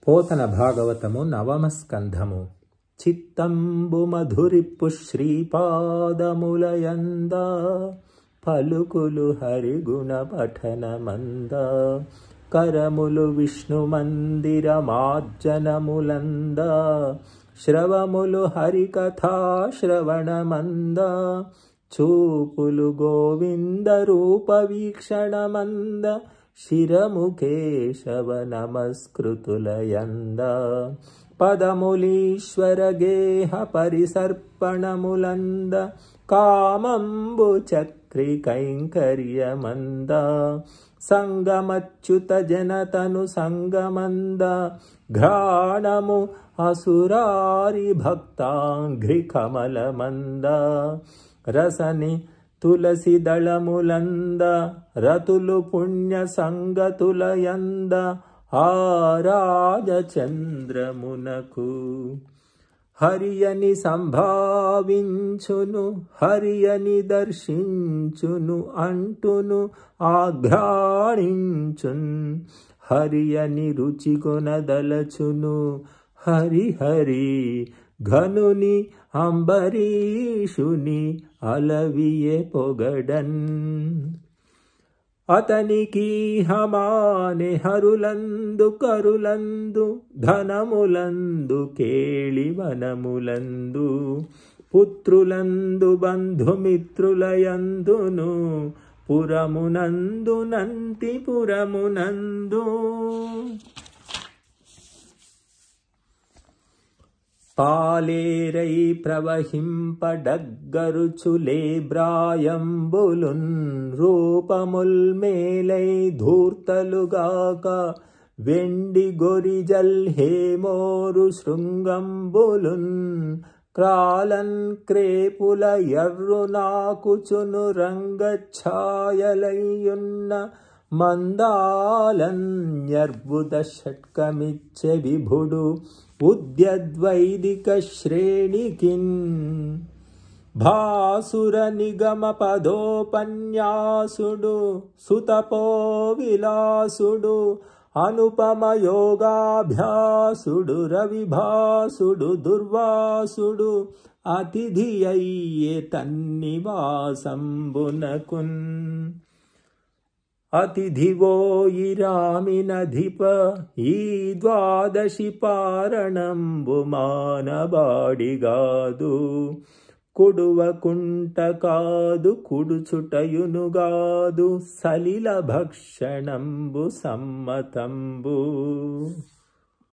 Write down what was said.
పోతన భాగవతము నవమ స్కంధము. చిత్తంబు మధురిప్పు శ్రీపాదములయంద పలుకులు హరిగుణ పఠనమంద కరములు విష్ణు మందిర మార్జనములంద శ్రవములు హరికథా శ్రవణమంద చూపులు గోవింద రూప వీక్షణమంద శిరము కేశవ నమస్కృతులయంద పదములీశ్వర గేహ పరిసర్పణములంద కామంబు చక్రి కైంకర్యమంద సంగమచ్యుత జనతను సంగమంద ఘ్రాణము అసురారి భక్తాంఘ్రి కమలమంద రసని తులసి దళములంద రతులు పుణ్య సంగతులయంద ఆరాజ చంద్రమునకు హరియని సంభావించును హరియని దర్శించును అంటును ఆఘ్రాణించున్ హరియని రుచికొనదలచును హరిహరి ఘనుని అంబరీషుని అలవియే పొగడన్ అతనికి హమానే హరులందు కరులందు ధనములందు కేళివనములందు పుత్రులందు బంధుమిత్రులయందును పురమునందు నంతిపురమునందు పాలేరై ప్రవహింపడగ్గరుచులే బ్రాయంబులున్ రూపముల్ మేలై ధూర్తలుగాక వెండి గొరిజల్ హేమోరు శృంగంబులున్ క్రాలన్ క్రేపుల ఎర్రు నాకుచును రంగఛాయలయ్యున్న మందాలన్యర్బుద షట్కమిచ్చే విభుడు ఉద్యద్వైదిక శ్రేణికిన్ భాసుర నిగమ పదోపన్యాసుడు సుతపో విలాసుడు అనుపమ యోగాభ్యాసుడు రవిభాసుడు దుర్వాసుడు అతిథి అయ్యే తన్నివాసంబునకున్ అతిథివోయి రామినధిప ఈ ద్వాదశి పారణంబు మానబాడిగాదు కుడువకుంట కాదు కుడుచుటయునుగాదు సలిల భక్షణంబు సమ్మతంబు